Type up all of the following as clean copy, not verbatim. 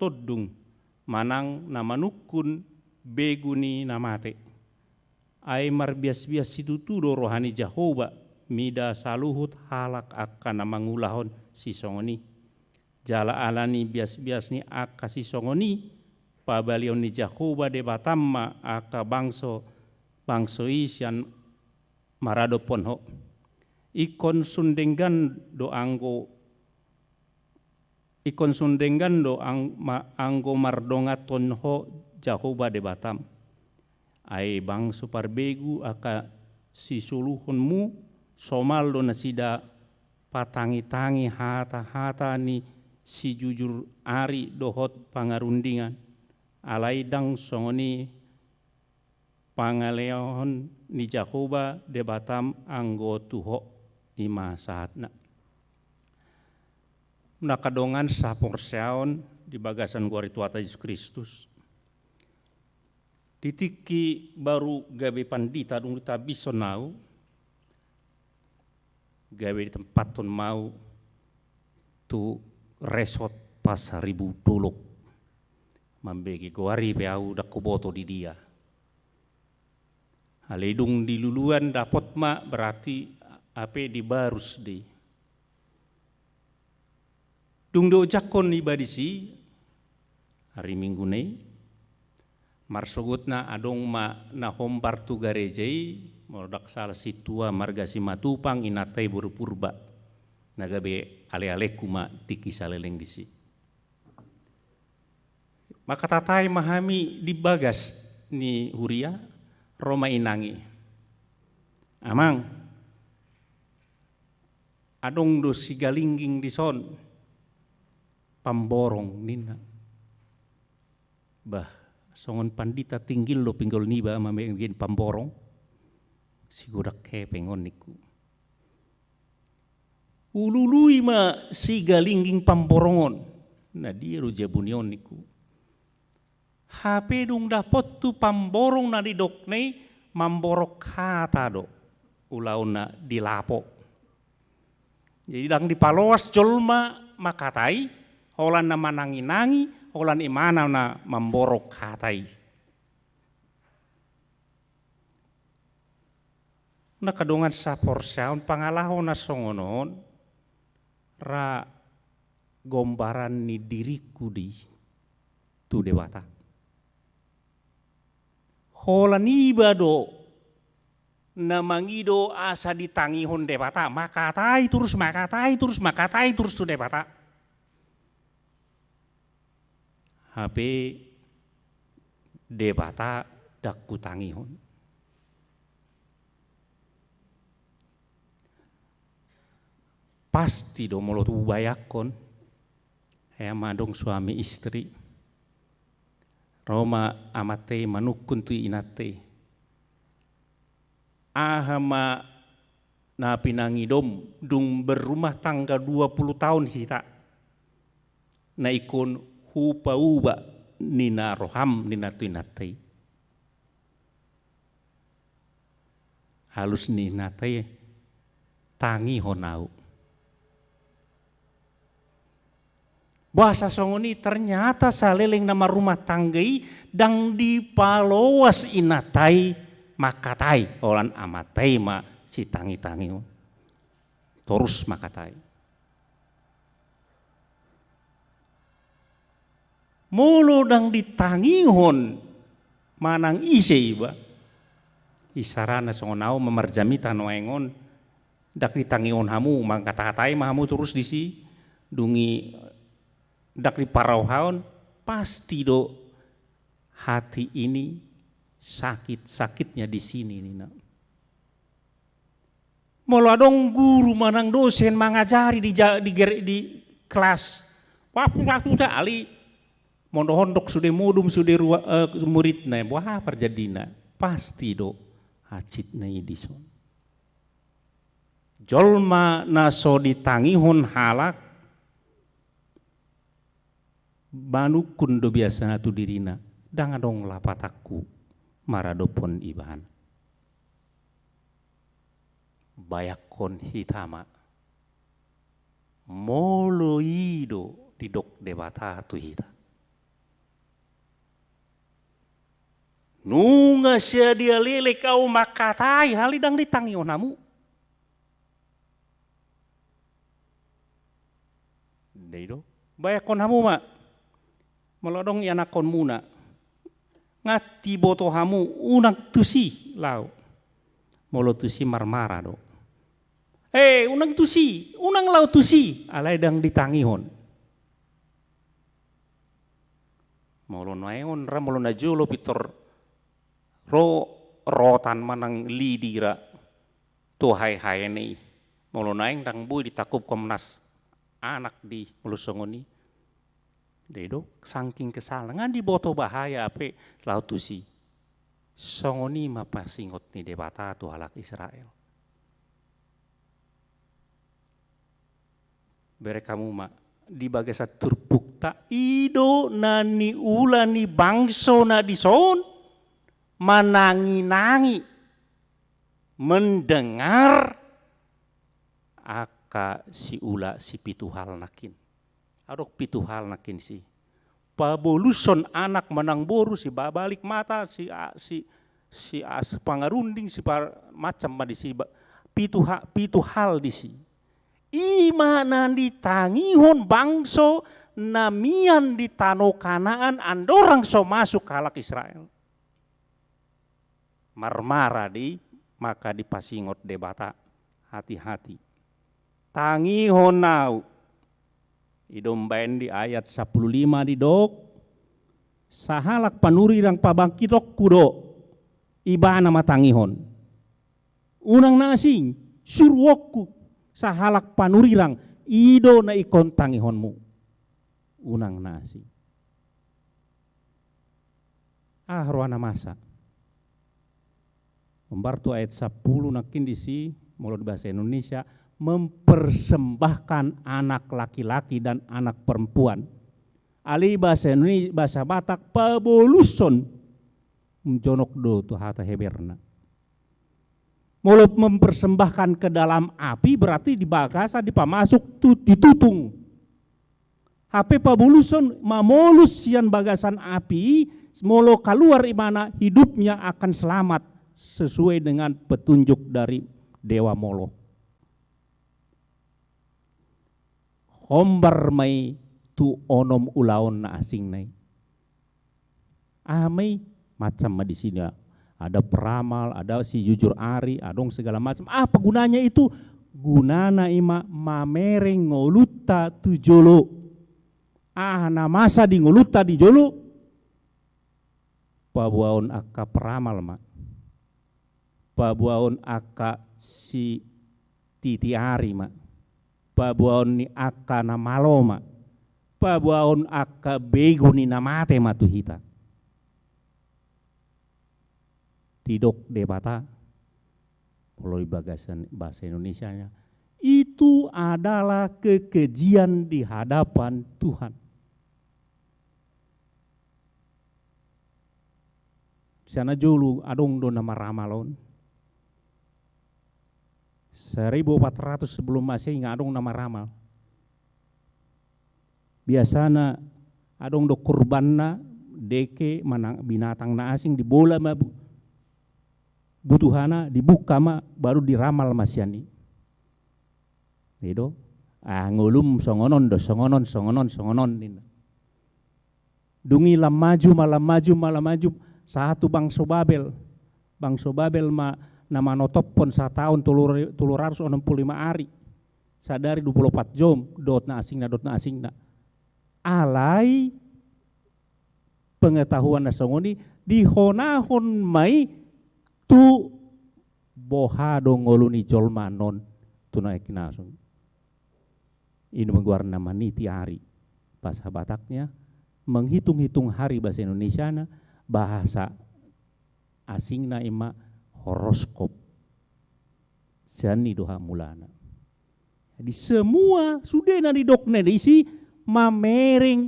todung manang na manukun beguni namate. Ay marbias-bias situtudo rohani Jehovah mida saluhut halak akan na mangulahon si songoni. Jala alani bias-bias ni aka si songoni pabalion ni Jehovah de batamma aka bangso isian marado ponho. Ikon sundengan do anggo mardongaton ho Jehovah de batam. Ai bangso parbegu aka si suluhunmu somaldo na sida patangi-tangi hata-hata ni si jujur ari dohot pangarundingan. Alai dang songoni pangaleon ni Jehovah de batam anggo tuho ima saatna. Nakadongan saporseaon di bagasan guarituata Yesus Kristus. Ditiki baru gawe pandita dung tabiso nau gawe di tempat ton mau tu resort pas 1000 dolok mambegi goari peau dak kuboto di dia. Haledung di luluan dapot ma berarti ape di barus di. Dung do jakon ibadisi hari Minggu nei marsogutna adong ma na hombar tu garejai modak salah situa marga si matupang inatai buru purba nagabe ale-aleku ma tiki saleleng disi. Maka tatai mahami di bagas ni huria Roma inangi. Amang adong do sigalingging di son pamborong nina. Bah songon pandita tinggil lo pinggol niba mamegin pamborong sigudak kepengon niku. Ulului ma sigalingging pamborongon. Nah dia ruja bunion niku. HP dung dapot tu pamborong na di doknei mamborok kata do ulau na dilapo. Jadi dang dipaloas jolma makatai holan na manangi-nangi holan imana na mamborok katai. Nakadongan saporsaon pangalahon na songonon ra gombaran ni diriku di tu dewata. Holan iba do na mangido asa ditangihon dewata makatai terus tu dewata. HP debata dak kutangihon. Pasti do mulut ubayakon madong suami istri Roma amate manukun tu inate ahama na pinangidom dung berumah tangga 20 tahun hita na ikon hupa uba nina roham nina tu inate halus nina te tangi honau. Bahasa songoni ternyata saleleng nama rumah tanggai dang dipaloas inatai makatai olan amatai ma si tangi-tangi terus makatai. Molo dang ditangihon manang ise iba isarana songonau memarjamita noengon dak ditangihon hamu mangkata-katai mahamu terus disi dungi dak di parauhaon pasti do hati ini sakitnya di sini nina. Molo adong guru manang dosen mangajari di kelas. Waktu ali mondok sudah mudum sudah muridna wah perjadina pasti do hacitna idison. Jolma naso ditangihon halak manukun do biasa tu dirina dang adong lapataku maradopon ibahan bayakon hitama molo ido didok debata tu hita Nunga sia dia lele kau makatai halidang ditangi onamu. Deido, bayakon hamu mak. Melodong yanakon muna. Ngati boto hamu unang tusi lau. Molo tusi marmara do. Unang tusi, unang lau tusi, alai dang ditangihon. Molo naeon ra molo najolo pitor rotan manang lidira to hai nei. Molo naeng dang bui ditakup Komnas anak di molo songoni. Dedo saking kesal ngan di boto bahaya ape lau tusi. Songoni mapasingot ni debata tu halak Israel. Bere kamu mak di bagasa turpukta ido nani ulani bangso na dison manangi-nangi mendengar aka si ula si pituhal nakin. Adok pituhal nakin si. Paboluson anak manang boru si babalik mata si pangarunding si macam di si pituhal di si. Ima nandi tangihon bangso namian di tano Kanaan andorang so masuk halak Israel. Marmara di maka dipasingot debata hati-hati. Tangihon nau idombaen di ayat 15 di dok sahalak panuri rang pabangkitok kudo ibana matangihon. Unang nasing surwokku sahalak panurirang ido na ikon tangihonmu unang nasi roana masa membartu ayat 10 nakin disi mulut bahasa Indonesia mempersembahkan anak laki-laki dan anak perempuan ali bahasa Indonesia bahasa Batak paboluson menjonok do tu hata heberna. Mulut mempersembahkan ke dalam api berarti dibagasa dipamasuk ditutung. HP pabuluson mamolus sian bagasan api molo keluar imana hidupnya akan selamat sesuai dengan petunjuk dari Dewa Molo. Hombar mai tu onom ulaon na asing nai. Amai macam di sini. Ada peramal, ada si jujur ari, adong segala macam. Apa gunanya itu? Gunana ima mamereng ngoluta tu jolo. Na masa di ngoluta di jolo. Pabuaon aka peramal mak. Pabuaon aka si titi ari mak. Pabuaon ni aka na malo mak. Pabuaon aka bego ni namate matu hita. Tidok debata melalui bahasa Indonesianya itu adalah kekejian di hadapan Tuhan. Sana julu adong do nama ramalon 1400 sebelum Masehi adong nama ramal. Biasana adong do kurbanna deke manang binatang na asing di bola butuhana dibuka ma baru diramal masyani. Itu ngulum songonon do songonon nina. Dungi lam maju satu bangso Babel nama notopon 1 tahun 365 hari. Sadari 24 jam dot na asing na. Alai pengetahuan na songoni dihonahon mai tu bohado ngoluni jolma non tunai kinasong. Ini menggunakan nama niti hari. Bahasa Bataknya menghitung-hitung hari bahasa Indonesia na bahasa asing na ima horoskop. Sani doha mulana. Jadi semua sudah na didokne diisi mamering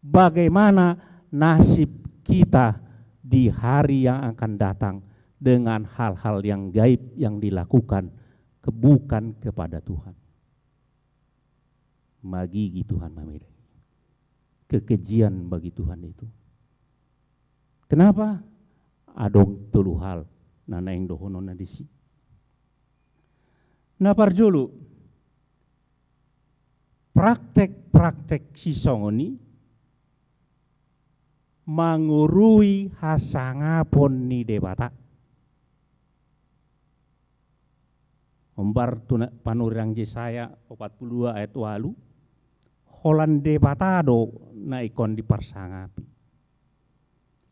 bagaimana nasib kita di hari yang akan datang. Dengan hal-hal yang gaib yang dilakukan bukan kepada Tuhan. Magigi Tuhan mameda. Kekejian bagi Tuhan itu. Kenapa? adong telu hal nana yang dohono na disi. Na parjolo praktek-praktek sisongoni mangurui hasangapon ni debata. Ombar tuna panurang Yesaya 42 ayat 8 holan debatado na ikon diparsangapi.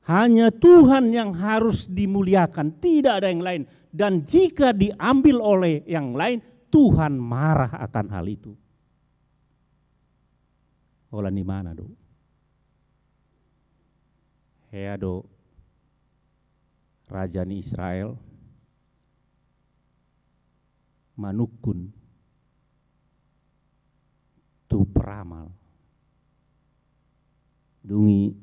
Hanya Tuhan yang harus dimuliakan, tidak ada yang lain. Dan jika diambil oleh yang lain, Tuhan marah akan hal itu. Holan di mana do? Hea do Raja ni Israel manukun tu peramal dungi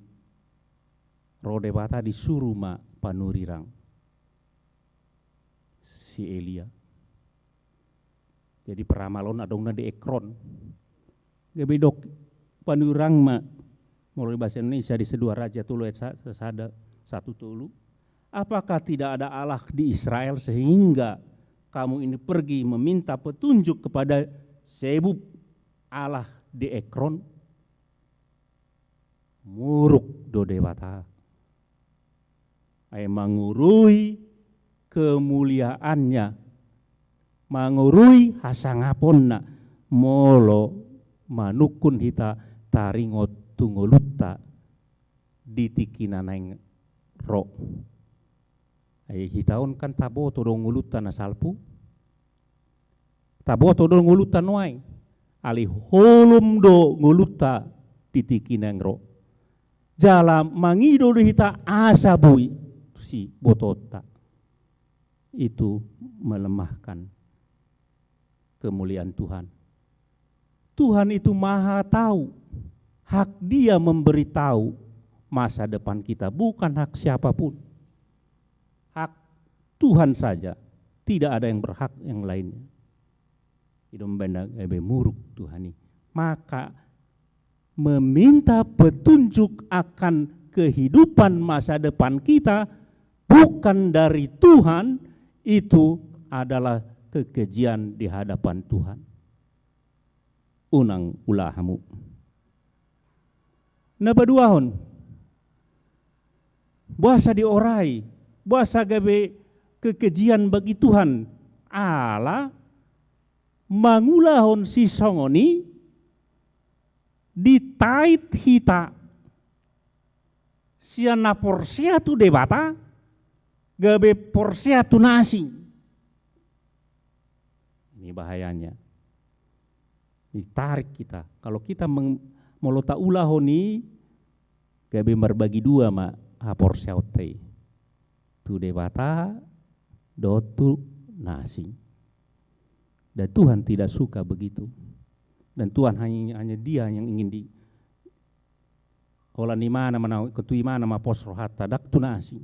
rode bata disuruh ma panurirang si Elia. Jadi peramalon adong na di Ekron gebedok panurirang ma mulai bahasa Indonesia di sedua raja tulu sesada satu tulu. Apakah tidak ada Allah di Israel sehingga kamu ini pergi meminta petunjuk kepada Sebub Allah di Ekron? Muruk do dewata. Ay mangurui kemuliaannya, mangurui hasangaponna, molo manukun hita taringot tungolutta ditikinaning ro. Ay hitaon kan taboto dong ngulutta na salpu. Taboto dong ngulutta noai. Ali holum do ngulutta ditikinaing ro. Jala mangido do hita asabui si botota. Itu melemahkan kemuliaan Tuhan. Tuhan itu maha tahu. Hak dia memberitahu masa depan kita, bukan hak siapapun. Hak Tuhan saja, tidak ada yang berhak yang lainnya. Itu membenda ebe muruk Tuhan ini. Maka meminta petunjuk akan kehidupan masa depan kita bukan dari Tuhan, itu adalah kekejian di hadapan Tuhan. Unang ulahamu. Nabaduahon. Bahasa diorai, bahasa gabe kekejian bagi Tuhan. Allah mangulahon si songoni ditait hita siana porsia tu debata gabe porsia tu nasi. Ini bahayanya. Ditarik kita. Kalau kita molota ulahoni gabe berbagi dua ma porsia otei. Tu debata do tu nasi. Dan Tuhan tidak suka begitu. Dan Tuhan hanya dia yang ingin di olah ni mana ketui mana ma pos rohata dak tu nasi.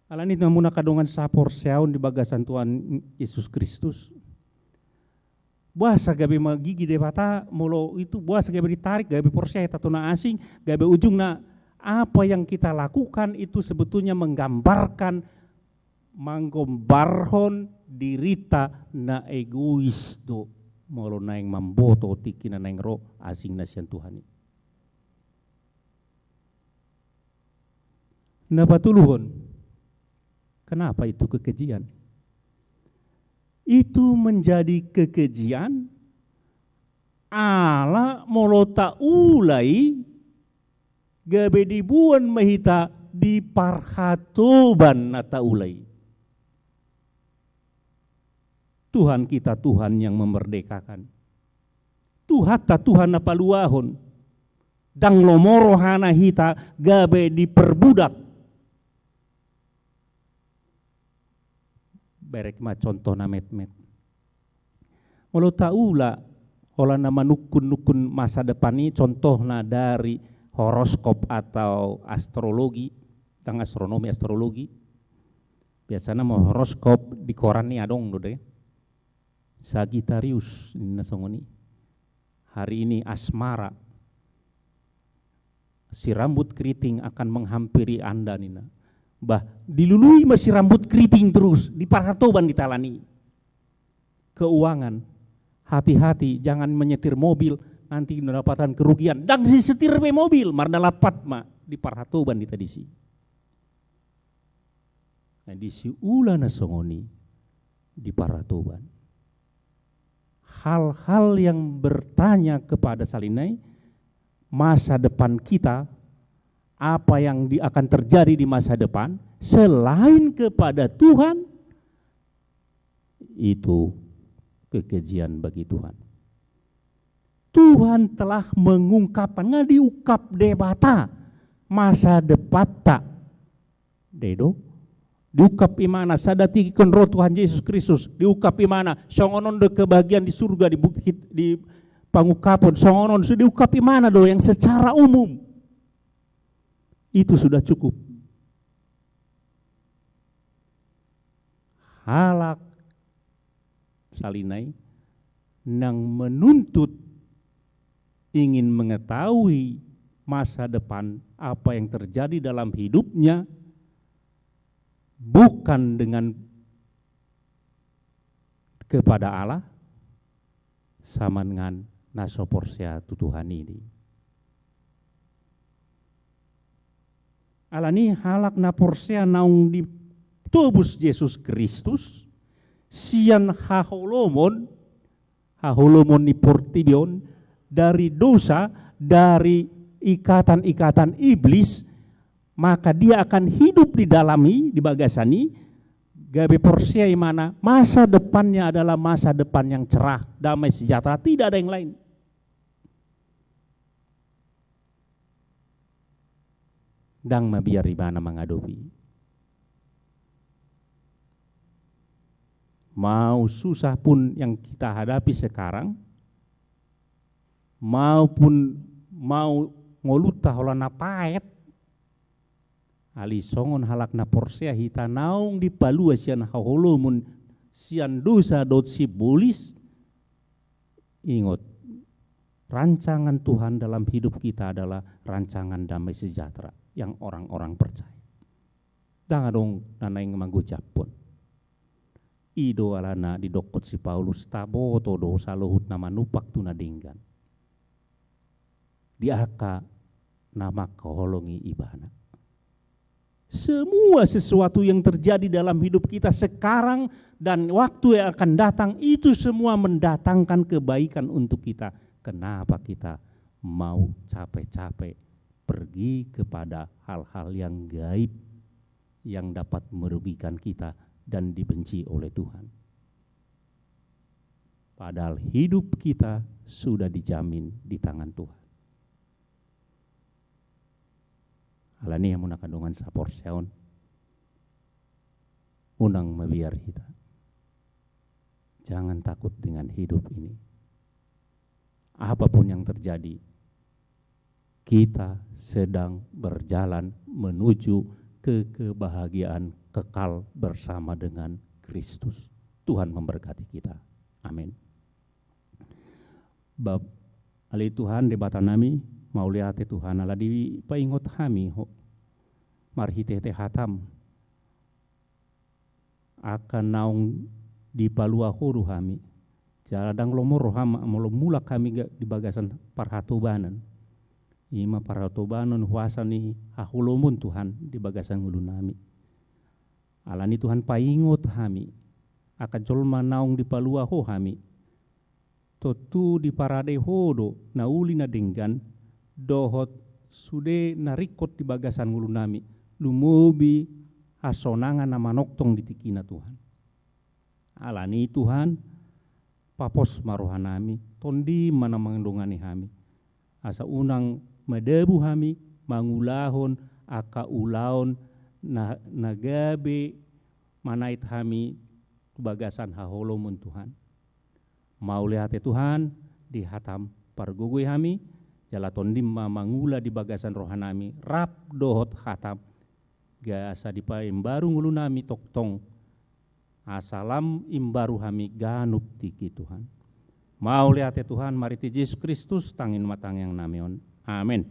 Alan itu namuna kadongan sapor seaun di bagasan Tuhan Yesus Kristus. Buasa gabe magigi debata molo itu buasa gabe ditarik gabe porsia eta tuna asing gabe ujungna apa yang kita lakukan itu sebetulnya menggambarkan manggombarhon dirita na egois do molo naing mamboto tikina naing ro asing nasian Tuhan. Napatuluhon. Kenapa itu kekejian? Itu menjadi kekejian ala molota ulai gabe dibuan mahita di parhatoban nata ulai. Tuhan kita Tuhan yang memerdekakan. Tuhan napaluahon. Dang lomoro hana hita gabe diperbudak. Berek ma contoh na met-met. Walau taula olah nama nukun masa depan ini contohnya dari horoskop atau astrologi, tentang astronomi astrologi. Biasanya mau horoskop di koran nih adong do deh. Sagittarius nasongoni. Hari ini asmara. si rambut keriting akan menghampiri Anda nina. Bah, dilului masih rambut keriting terus, di paratoban ditalani. Keuangan, hati-hati jangan menyetir mobil, nanti mendapatkan kerugian. Dan si setir be mobil, marda lapat ma di paratoban di tadisi. Nah, di si ulana songoni di paratoban. Hal-hal yang bertanya kepada salinai, masa depan kita, apa yang akan terjadi di masa depan, selain kepada Tuhan, itu kekejian bagi Tuhan. Tuhan telah mengungkapkan, nggak diungkap debata masa depan tak, dedo, diungkap imana sadati kon roh Tuhan Yesus Kristus, diungkap imana songonon de kebagian di surga di bukit di pangukapon, songonon sudah diungkap imana do yang secara umum. Itu sudah cukup. Halak salinai nang menuntut ingin mengetahui masa depan apa yang terjadi dalam hidupnya, bukan dengan kepada Allah, sama dengan nasoporsia Tuhan ini. Alani halak na porsia naung di tubus Yesus Kristus, sian haholomon ni portibion, dari dosa, dari ikatan-ikatan iblis, maka dia akan hidup di dalami, di bagasani, gabe porsia mana masa depannya adalah masa depan yang cerah, damai sejahtera, tidak ada yang lain. Dang mabiar ibana mengadopi. Mau susah pun yang kita hadapi sekarang, maupun mau ngoluta holana paet, ali songon halak na porsia hita naung di palua sian haholomun sian dosa dot si bolis. Ingat, rancangan Tuhan dalam hidup kita adalah rancangan damai sejahtera yang orang-orang percaya. Jangan dong nanaing manggucap pun. Ido alana didokot si Paulus taboto dosa luhut nama nupak tunadinggan. Diaka nama keholongi ibana. Semua sesuatu yang terjadi dalam hidup kita sekarang dan waktu yang akan datang, itu semua mendatangkan kebaikan untuk kita. Kenapa kita mau capek-capek pergi kepada hal-hal yang gaib yang dapat merugikan kita dan dibenci oleh Tuhan? Padahal hidup kita sudah dijamin di tangan Tuhan. Alani yang muna kandungan sapor seon, unang mabiar kita. Jangan takut dengan hidup ini. Apapun yang terjadi, kita sedang berjalan menuju ke kebahagiaan kekal bersama dengan Kristus. Tuhan memberkati kita. Amin. Bab ali Tuhan debata nami mau lihat Tuhan ala di paingot kami marhite hatam akan naung di palua huru kami jaladang lomor hama mula kami di bagasan parhatobanan ima parhatobanan huasa ni hahulomun Tuhan di bagasan ngulu nami alani Tuhan paingot kami akan colma naung di palua ho kami totu di parade hodo nauli na denggan dohot sude narikot di bagasan ngulu nami lumubi asonangan nama noktong di tikina Tuhan. Alani Tuhan papos marohanami tondi mana mengandungani kami asa unang madebu kami mangulahon aka ulaon nagabe manait kami bagasan haholomun Tuhan. Mau lihat Tuhan di hatam pargugui kami jalaton dimma mangula di bagasan rohanami rap dohot hatam gasa dipa imbaru ngulu nami toktong asalam imbaru kami ganup tiki Tuhan. Mau lihat Tuhan mariti Yesus Kristus tangin matang yang namion. Amin.